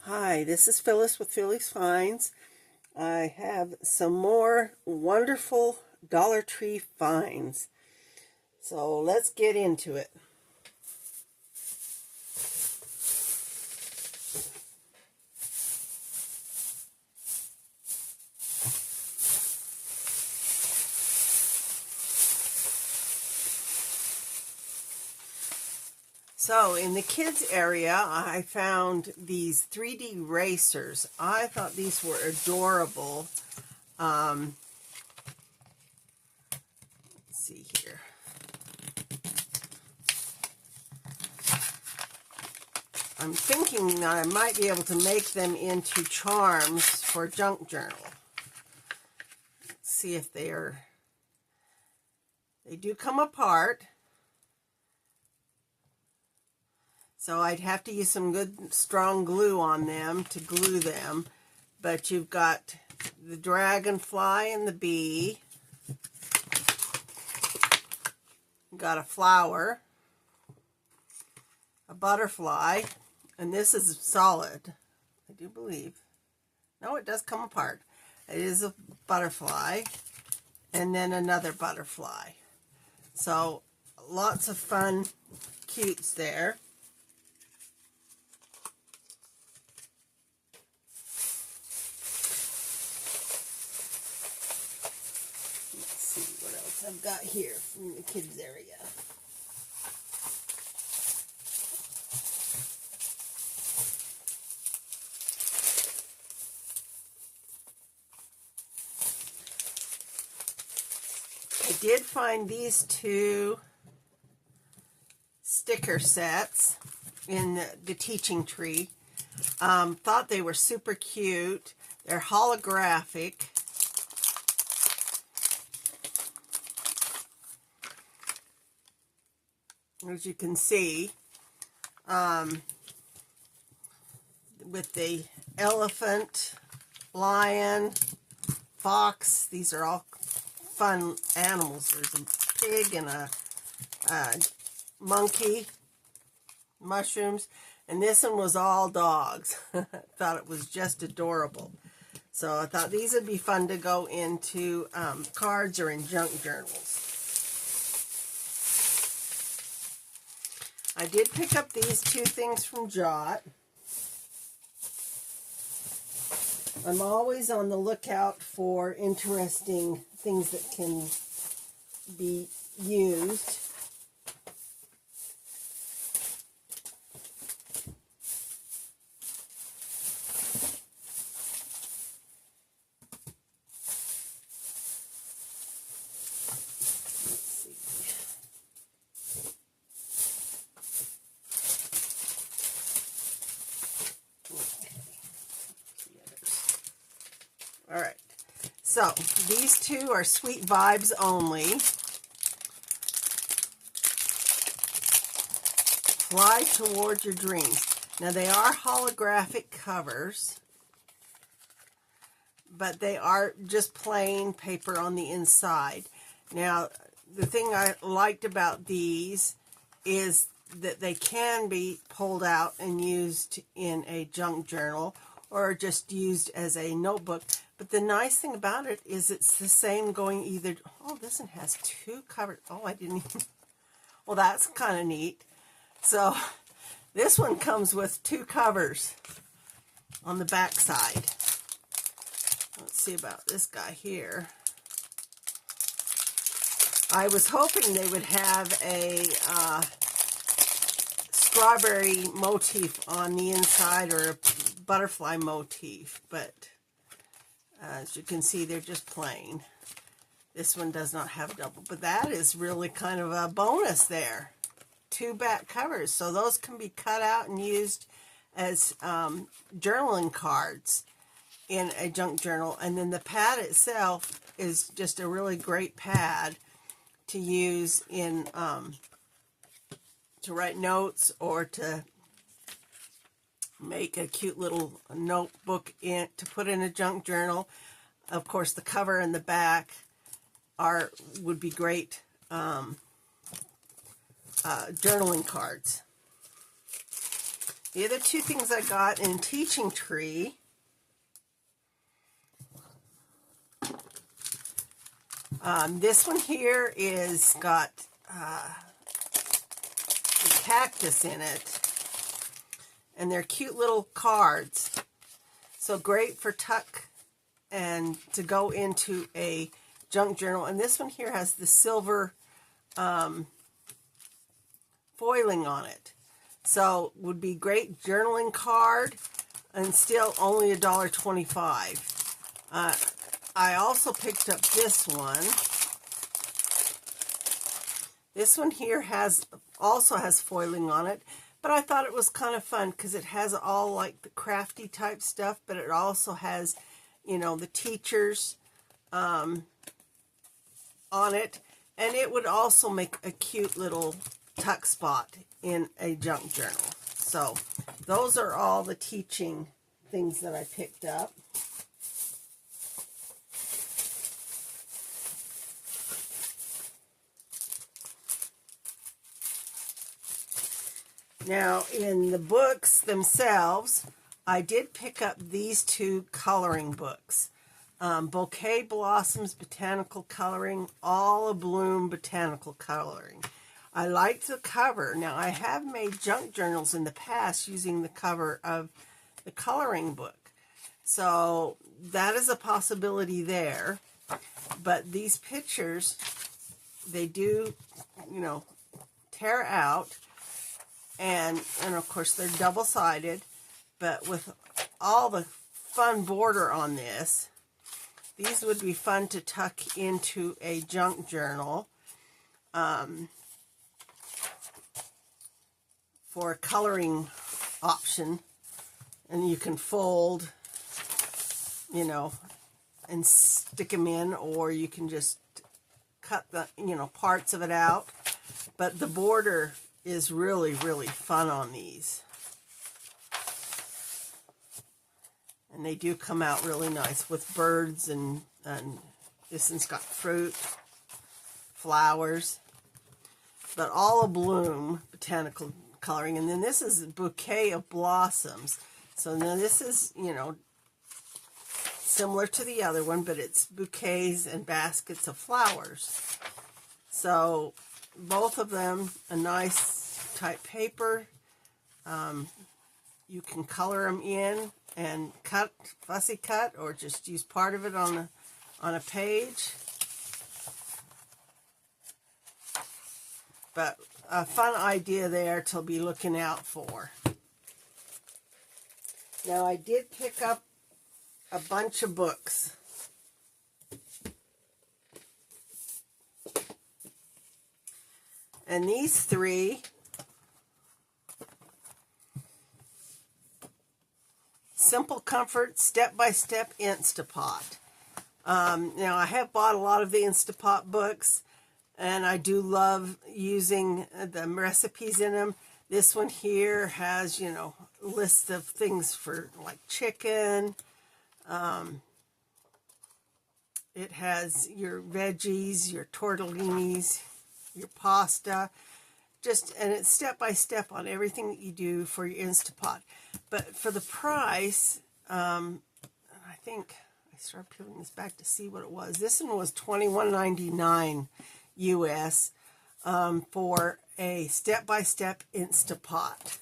Hi, this is Phyllis with Phyllis Finds. I have some more wonderful Dollar Tree finds. So let's get into it. So in the kids area, I found these 3D racers. I thought these were adorable. Let's see here. I'm thinking that I might be able to make them into charms for junk journal. Let's see if they do come apart. So I'd have to use some good strong glue on them to glue them. But you've got the dragonfly and the bee. You've got a flower, a butterfly, and this is solid, I do believe. No, it does come apart. It is a butterfly, and then another butterfly. So lots of fun cutes there. I've got here from the kids area. I did find these two sticker sets in the teaching tree. Thought they were super cute. They're holographic. As you can see, with the elephant, lion, fox, these are all fun animals. There's a pig and a monkey, mushrooms, and this one was all dogs. Thought it was just adorable. So I thought these would be fun to go into cards or in junk journals. I did pick up these two things from Jot. I'm always on the lookout for interesting things that can be used. All right, so these two are Sweet Vibes Only. Fly Toward Your Dreams. Now they are holographic covers, but they are just plain paper on the inside. Now, the thing I liked about these is that they can be pulled out and used in a junk journal or just used as a notebook. But the nice thing about it is it's the same going either... Oh, this one has two covers. Oh, I didn't even... Well, that's kind of neat. So, this one comes with two covers on the back side. Let's see about this guy here. I was hoping they would have a strawberry motif on the inside or a butterfly motif, but as you can see, they're just plain. This one does not have double, but that is really kind of a bonus there. Two back covers, so those can be cut out and used as journaling cards in a junk journal. And then the pad itself is just a really great pad to use in to write notes or to make a cute little notebook to put in a junk journal. Of course, the cover and the back would be great journaling cards. The other two things I got in Teaching Tree, this one here is got the cactus in it, and they're cute little cards. So great for tuck and to go into a junk journal. And this one here has the silver foiling on it. So would be great journaling card, and still only $1.25. I also picked up this one. This one here also has foiling on it, but I thought it was kind of fun because it has all like the crafty type stuff, but it also has, you know, the teachers on it, and it would also make a cute little tuck spot in a junk journal. So those are all the teaching things that I picked up. Now, in the books themselves, I did pick up these two coloring books. Bouquet Blossoms Botanical Coloring, All Abloom Botanical Coloring. I like the cover. Now, I have made junk journals in the past using the cover of the coloring book. So that is a possibility there. But these pictures, they do, you know, tear out. And of course, they're double-sided. But with all the fun border on this, these would be fun to tuck into a junk journal. For a coloring option, and you can fold, you know, and stick them in, or you can just cut the, you know, parts of it out. But the border is really, really fun on these. And they do come out really nice with birds, and this one's got fruit, flowers, but All Abloom Botanical Coloring. And then this is a Bouquet of Blossoms. So now this is, you know, similar to the other one, but it's bouquets and baskets of flowers. So both of them, a nice type paper. You can color them in and cut, fussy cut, or just use part of it on a page. But a fun idea there to be looking out for. Now, I did pick up a bunch of books. And these three, Simple Comfort Step-by-Step Instapot. Now, I have bought a lot of the Instapot books, and I do love using the recipes in them. This one here has, you know, lists of things for like chicken. It has your veggies, your tortellinis, your pasta. And it's step by step on everything that you do for your Instapot. But for the price, I think I started peeling this back to see what it was. This one was $21.99 US for a step-by-step Instapot.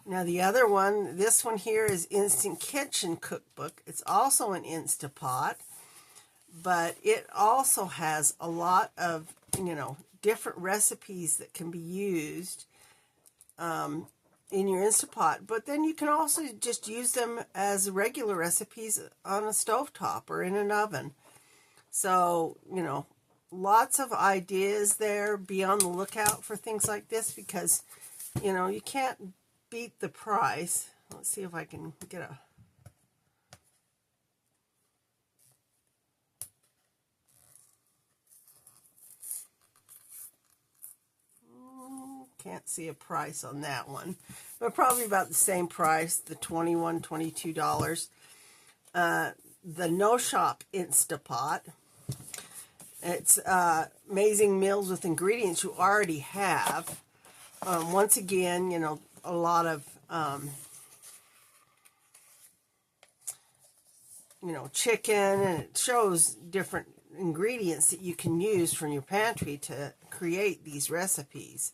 Now the other one, this one here is Instant Kitchen Cookbook. It's also an Instapot, but it also has a lot of, you know, different recipes that can be used in your Instapot. But then you can also just use them as regular recipes on a stovetop or in an oven. So, you know, lots of ideas there. Be on the lookout for things like this because, you know, you can't beat the price. Let's see if I can get a... Can't see a price on that one, but probably about the same price, the $21, $22. The No Shop Instapot. It's amazing meals with ingredients you already have. Once again, you know, a lot of chicken, and it shows different ingredients that you can use from your pantry to create these recipes.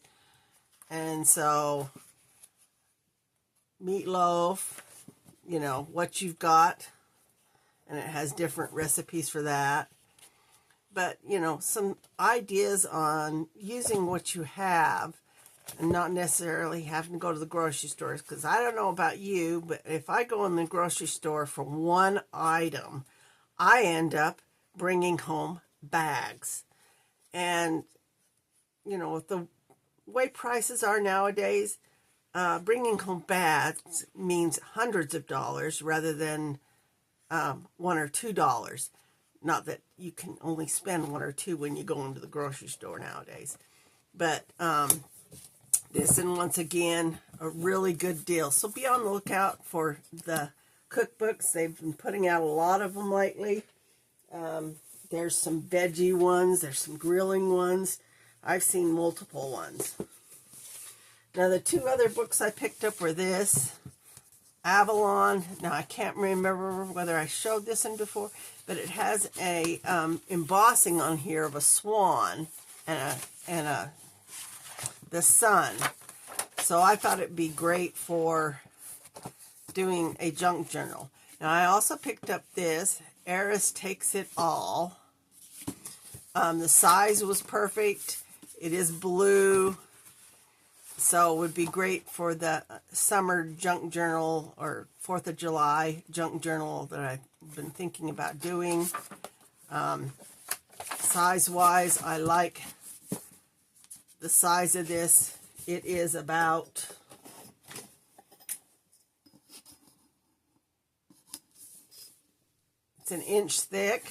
And so meatloaf, what you've got, and it has different recipes for that. But, some ideas on using what you have and not necessarily having to go to the grocery stores. Because I don't know about you, but if I go in the grocery store for one item, I end up bringing home bags. And, with the way prices are nowadays, bringing home bags means hundreds of dollars rather than $1 or $2. Not that you can only spend $1 or $2 when you go into the grocery store nowadays. But this, and once again, a really good deal. So be on the lookout for the cookbooks. They've been putting out a lot of them lately. There's some veggie ones. There's some grilling ones. I've seen multiple ones. Now, the two other books I picked up were this, Avalon. Now, I can't remember whether I showed this one before, but it has a embossing on here of a swan and the sun. So I thought it'd be great for doing a junk journal. Now, I also picked up this, Eris Takes It All. The size was perfect. It is blue. So it would be great for the summer junk journal or 4th of July junk journal that I've been thinking about doing. Size-wise, I like the size of this. It is about it's an inch thick.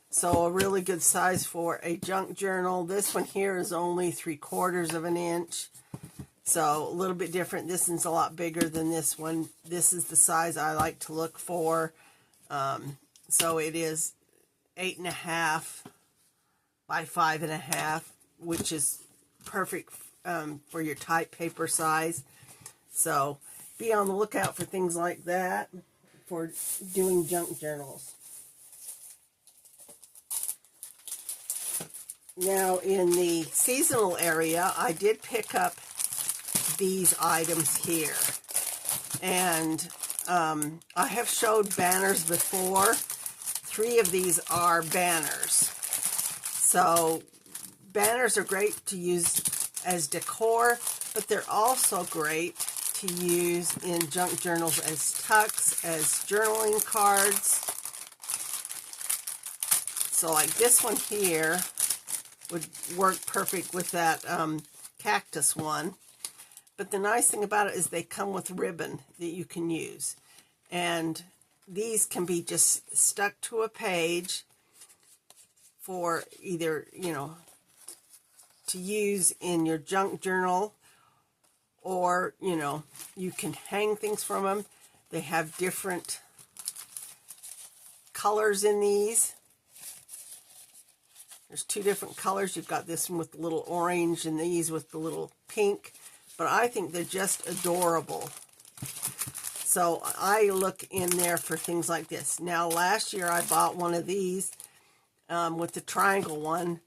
So a really good size for a junk journal. This one here is only 3/4 of an inch. So a little bit different. This one's a lot bigger than this one. This is the size I like to look for. So it is 8.5 by 5.5, which is perfect for your type paper size. So be on the lookout for things like that for doing junk journals. Now, in the seasonal area, I did pick up these items here. And I have showed banners before. 3 of these are banners. So banners are great to use as decor, but they're also great to use in junk journals as tucks, as journaling cards. So like this one here would work perfect with that cactus one. But the nice thing about it is they come with ribbon that you can use. And these can be just stuck to a page for either, to use in your junk journal, or, you can hang things from them. They have different colors in these. There's 2 different colors. You've got this one with the little orange and these with the little pink. But I think they're just adorable. So I look in there for things like this. Now, last year I bought one of these with the triangle one,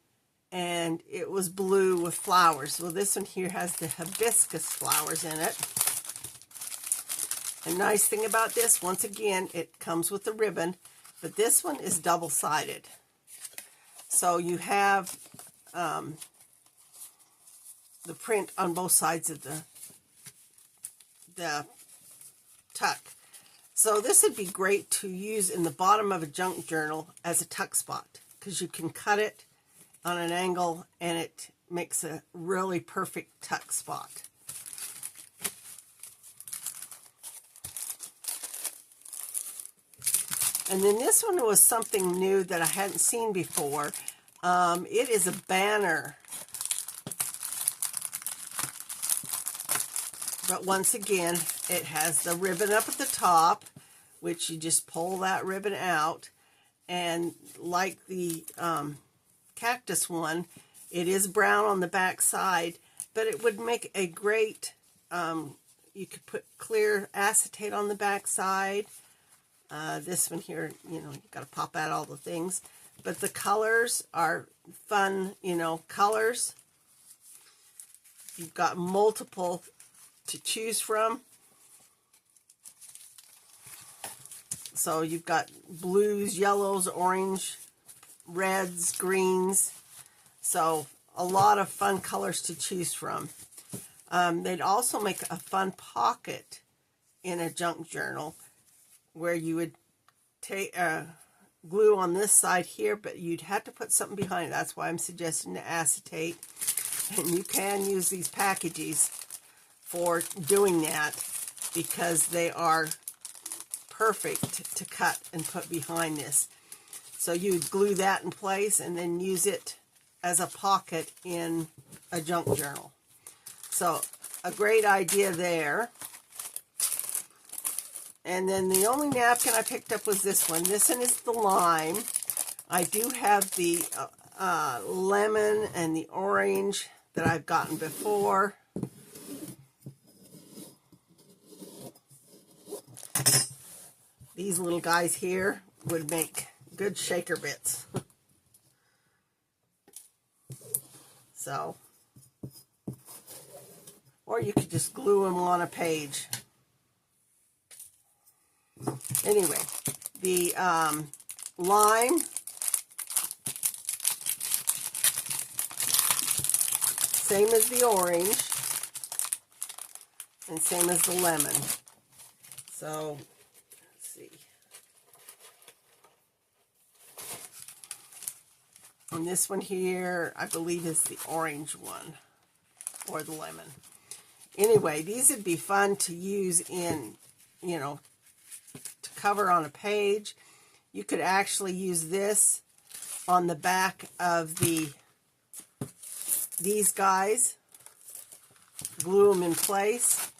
and it was blue with flowers. Well, this one here has the hibiscus flowers in it. The nice thing about this, once again, it comes with a ribbon, but this one is double-sided. So you have the print on both sides of the tuck. So this would be great to use in the bottom of a junk journal as a tuck spot, because you can cut it on an angle and it makes a really perfect tuck spot. And then this one was something new that I hadn't seen before. It is a banner. But once again, it has the ribbon up at the top, which you just pull that ribbon out. And like the cactus one, it is brown on the back side, but it would make a great you could put clear acetate on the back side. This one here, you know, you got to pop out all the things. But the colors are fun, you know, colors. You've got multiple to choose from. So you've got blues, yellows, orange, reds, greens. So a lot of fun colors to choose from. They'd also make a fun pocket in a junk journal where you would take glue on this side here, but you'd have to put something behind it. That's why I'm suggesting the acetate. And you can use these packages for doing that because they are perfect to cut and put behind this. So you'd glue that in place and then use it as a pocket in a junk journal. So a great idea there. And then the only napkin I picked up was this one. This one is the lime. I do have the lemon and the orange that I've gotten before. These little guys here would make good shaker bits. So, or you could just glue them on a page. Anyway, the lime, same as the orange, and same as the lemon. So, let's see. And this one here, I believe, is the orange one, or the lemon. Anyway, these would be fun to use in, you know, to cover on a page. You could actually use this on the back of these guys, glue them in place.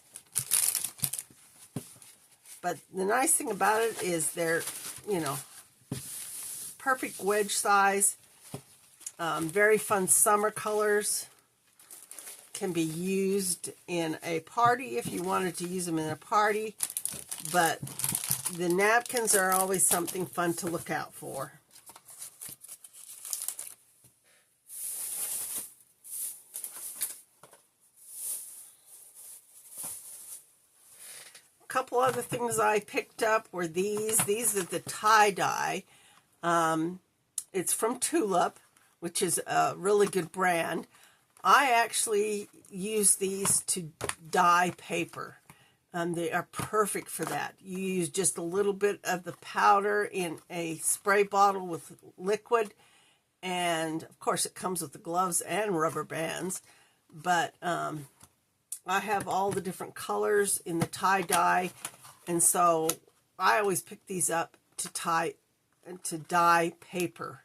But the nice thing about it is they're, you know, perfect wedge size, very fun summer colors. Can be used in a party if you wanted to use them in a party, but the napkins are always something fun to look out for. A couple other things I picked up were these. These are the tie-dye. It's from Tulip, which is a really good brand. I actually use these to dye paper. They are perfect for that. You use just a little bit of the powder in a spray bottle with liquid, and of course it comes with the gloves and rubber bands, but I have all the different colors in the tie-dye, and so I always pick these up to dye paper.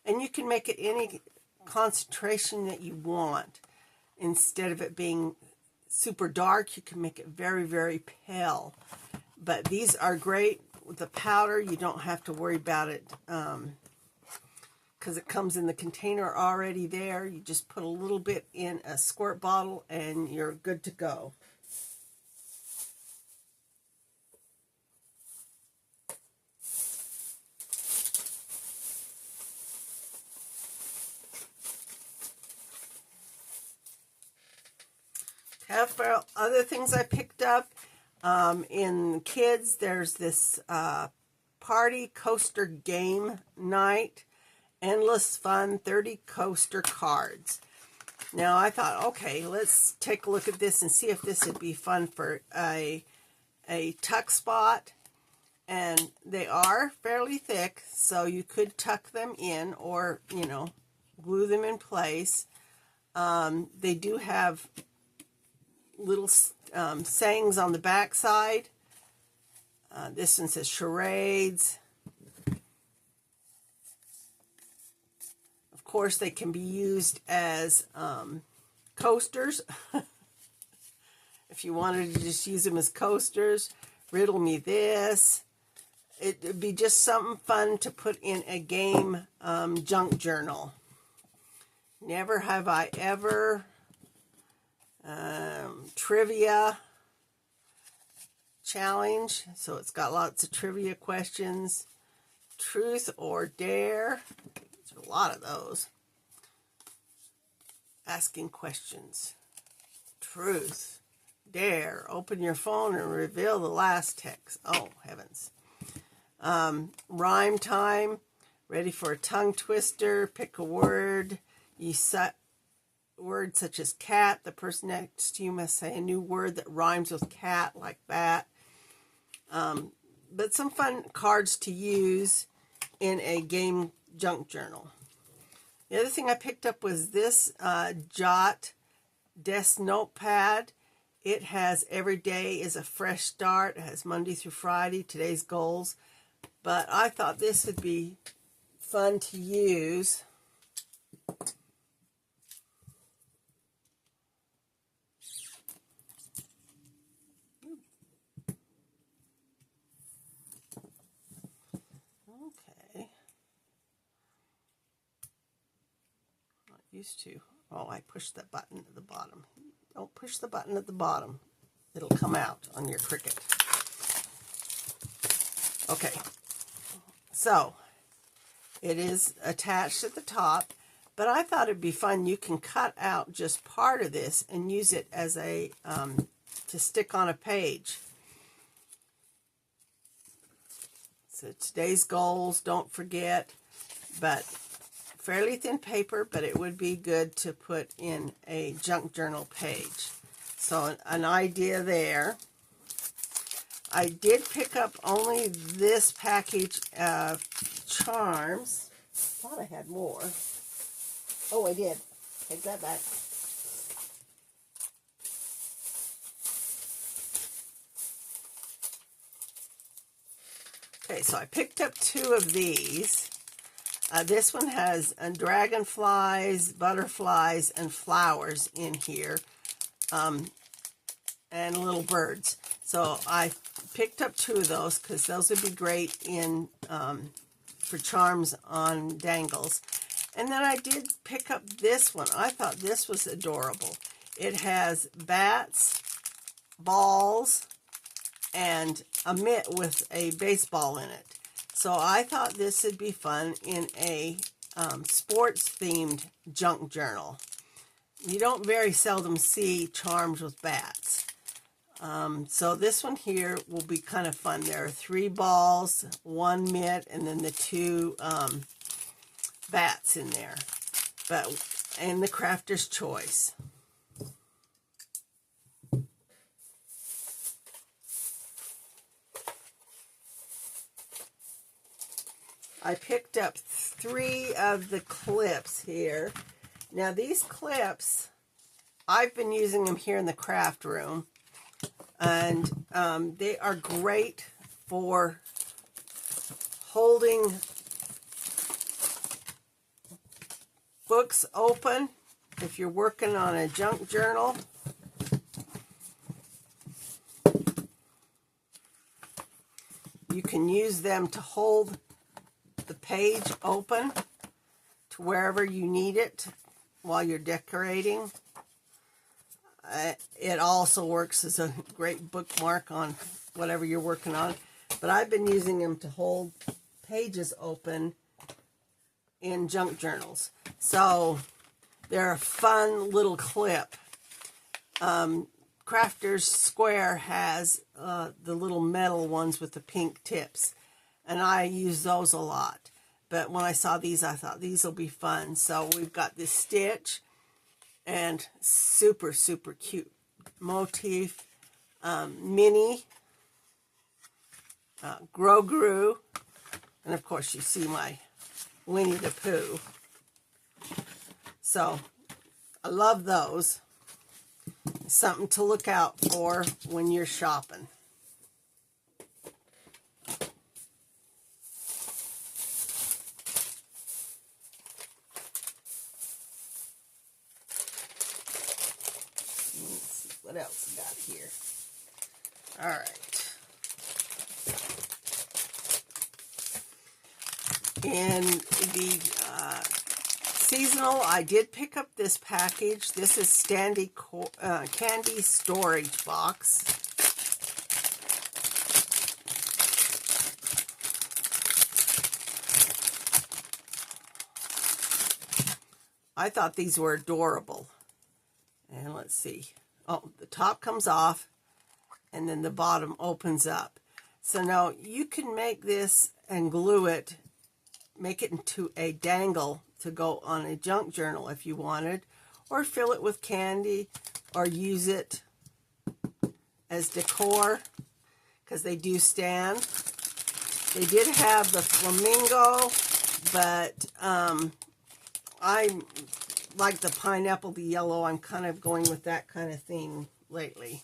And you can make it any concentration that you want. Instead of it being super dark, you can make it very, very pale. But these are great with the powder. You don't have to worry about it because it comes in the container already there. You just put a little bit in a squirt bottle and you're good to go. For other things I picked up, in kids, there's this party coaster game night, endless fun, 30 coaster cards. Now I thought, okay, let's take a look at this and see if this would be fun for a tuck spot. And they are fairly thick, so you could tuck them in or, you know, glue them in place. They do have little sayings on the back side. This one says charades. Of course, they can be used as coasters. If you wanted to just use them as coasters. Riddle me this. It would be just something fun to put in a game junk journal. Never have I ever. Trivia. challenge. So it's got lots of trivia questions. Truth or dare. There's a lot of those. Asking questions. Truth. Dare. Open your phone and reveal the last text. Oh, heavens. Rhyme time. Ready for a tongue twister. Pick a word. You set words such as cat. The person next to you must say a new word that rhymes with cat, like that. But some fun cards to use in a game junk journal. The other thing I picked up was this Jot Desk Notepad. It has every day is a fresh start. It has Monday through Friday, today's goals. But I thought this would be fun to use. Okay. Not used to. Oh, I pushed that button at the bottom. Don't push the button at the bottom. It'll come out on your Cricut. Okay. So, it is attached at the top, but I thought it'd be fun. You can cut out just part of this and use it as a, to stick on a page. So today's goals, don't forget, but fairly thin paper, but it would be good to put in a junk journal page. So an idea there. I did pick up only this package of charms. I thought I had more. Oh, I did. Take that back. Okay, so I picked up 2 of these. This one has dragonflies, butterflies, and flowers in here, and little birds. So I picked up 2 of those because those would be great in for charms on dangles. And then I did pick up this one. I thought this was adorable. It has bats, balls, and a mitt with a baseball in it. So I thought this would be fun in a sports-themed junk journal. You don't very seldom see charms with bats. So this one here will be kind of fun. There are 3 balls, 1 mitt, and then the 2 bats in there. And the crafter's choice. I picked up 3 of the clips here. Now these clips, I've been using them here in the craft room, and they are great for holding books open if you're working on a junk journal. You can use them to hold the page open to wherever you need it while you're decorating. It also works as a great bookmark on whatever you're working on. But I've been using them to hold pages open in junk journals. So they're a fun little clip. Crafter's Square has the little metal ones with the pink tips, and I use those a lot. But when I saw these, I thought these will be fun. So we've got this stitch and super, super cute motif, Minnie, Grogu, and of course you see my Winnie the Pooh. So I love those. Something to look out for when you're shopping. Let's see what else I got here. All right. In the seasonal, I did pick up this package. This is Candy Storage Box. I thought these were adorable. And let's see. Oh, the top comes off and then the bottom opens up. So now you can make this and glue it, make it into a dangle to go on a junk journal if you wanted, or fill it with candy, or use it as decor, because they do stand. They did have the flamingo, but I like the pineapple, the yellow. I'm kind of going with that kind of thing lately.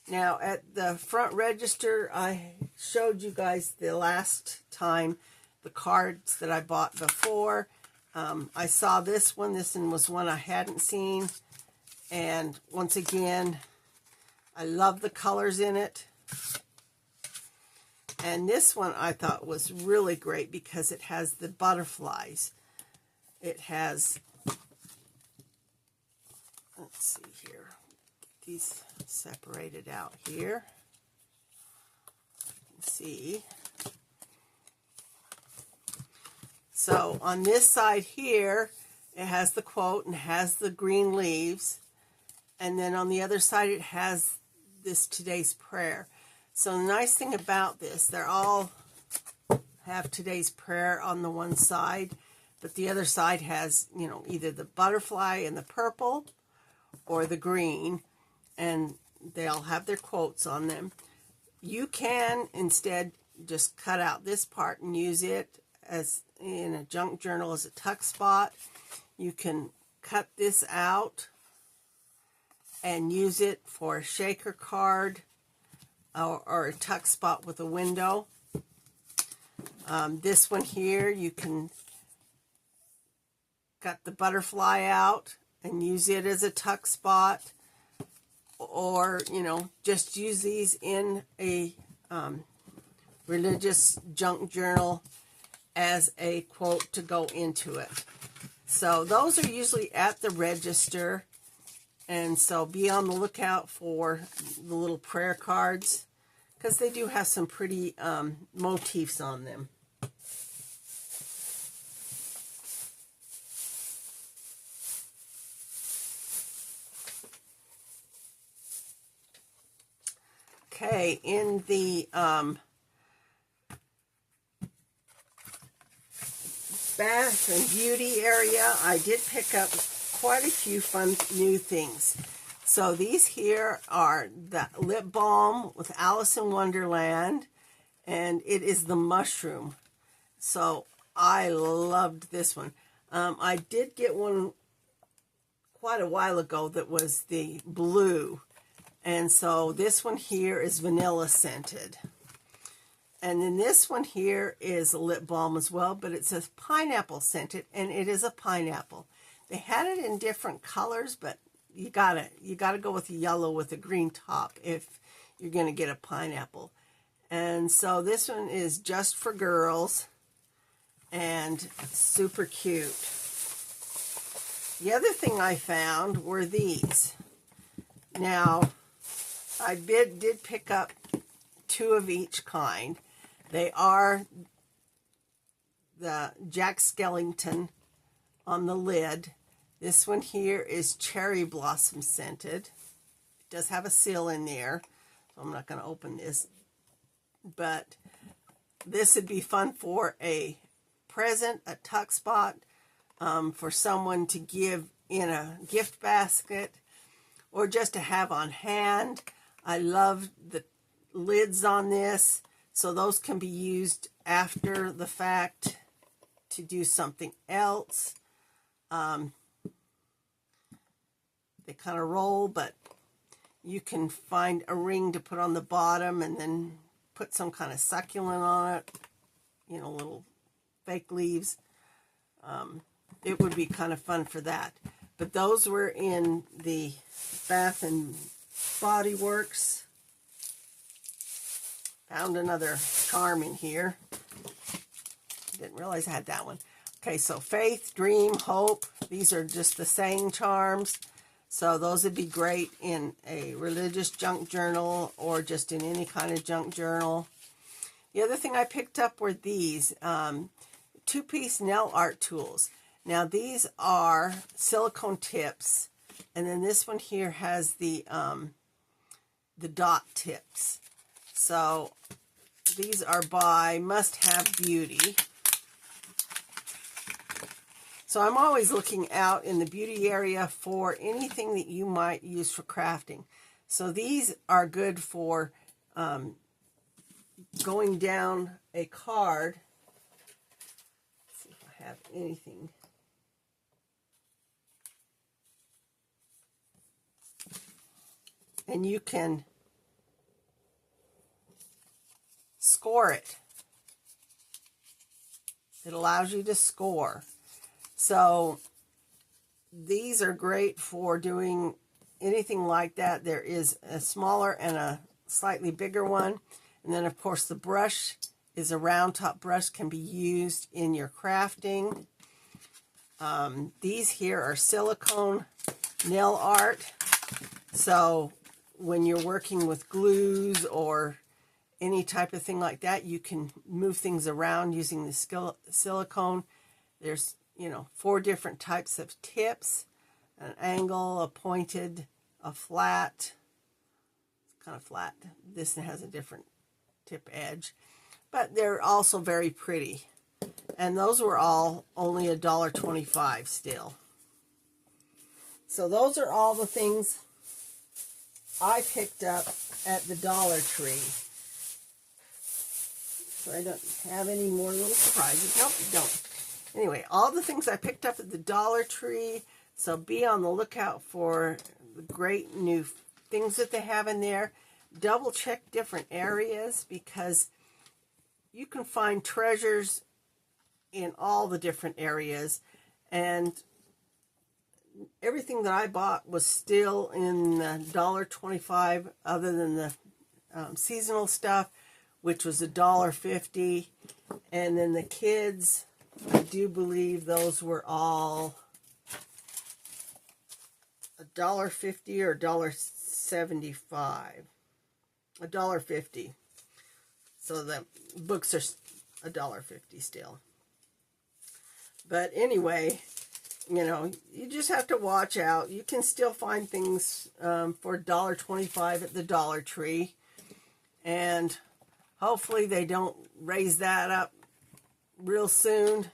Now, at the front register, I showed you guys the last time the cards that I bought before. I saw this one. This one was one I hadn't seen. And once again, I love the colors in it. And this one I thought was really great because it has the butterflies. It has, let's see here, get these separated out here. Let's see. So on this side here, it has the quote and has the green leaves. And then on the other side, it has this today's prayer. So the nice thing about this, they're all have today's prayer on the one side, but the other side has, you know, either the butterfly and the purple or the green, and they all have their quotes on them. You can instead just cut out this part and use it as in a junk journal as a tuck spot. You can cut this out and use it for a shaker card or a tuck spot with a window. This one here, you can cut the butterfly out and use it as a tuck spot, or, you know, just use these in a religious junk journal as a quote to go into it. So those are usually at the register. And so be on the lookout for the little prayer cards, because they do have some pretty motifs on them. Okay, in the bath and beauty area, I did pick up quite a few fun new things. So these here are the lip balm with Alice in Wonderland, and it is the mushroom. So I loved this one. I did get one quite a while ago that was the blue, and so this one here is vanilla scented. And then this one here is a lip balm as well, but it says pineapple scented, and it is a pineapple. They had it in different colors, but you gotta go with the yellow with a green top if you're gonna get a pineapple. And so this one is just for girls and super cute. The other thing I found were these. Now, I did pick up 2 of each kind. They are the Jack Skellington on the lid. This one here is cherry blossom scented. It does have a seal in there, so I'm not going to open this. But this would be fun for a present, a tuck spot, for someone to give in a gift basket, or just to have on hand. I love the lids on this, so those can be used after the fact to do something else. They kind of roll, but you can find a ring to put on the bottom and then put some kind of succulent on it, you know, little fake leaves. It would be kind of fun for that. But those were in the Bath and Body Works. Found another charm in here. Didn't realize I had that one. Okay, so faith, dream, hope. These are just the saying charms. So those would be great in a religious junk journal or just in any kind of junk journal. The other thing I picked up were these 2-piece nail art tools. Now these are silicone tips, and then this one here has the dot tips. So these are by Must Have Beauty. So I'm always looking out in the beauty area for anything that you might use for crafting. So these are good for going down a card. Let's see if I have anything. And you can score it. It allows you to score. So these are great for doing anything like that. There is a smaller and a slightly bigger one. And then, of course, the brush is a round top brush, can be used in your crafting. These here are silicone nail art. So when you're working with glues or any type of thing like that, you can move things around using the silicone. There's, 4 different types of tips: an angle, a pointed, a flat. It's kind of flat. This has a different tip edge, but they're also very pretty. And those were all only $1.25 still. So those are all the things I picked up at the Dollar Tree. So I don't have any more little surprises. Nope, don't. Anyway, all the things I picked up at the Dollar Tree. So be on the lookout for the great new things that they have in there. Double check different areas, because you can find treasures in all the different areas. And everything that I bought was still in the $1.25, other than the seasonal stuff, which was $1.50. And then the kids, I do believe those were all $1.50 or $1.75. $1.50. So the books are $1.50 still. But anyway, you just have to watch out. You can still find things for $1.25 at the Dollar Tree. And hopefully they don't raise that up real soon,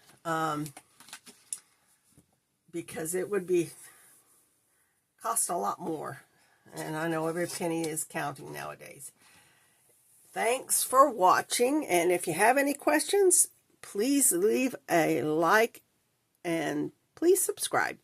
because it would cost a lot more. And I know every penny is counting nowadays. Thanks for watching. And if you have any questions, please leave a like and please subscribe.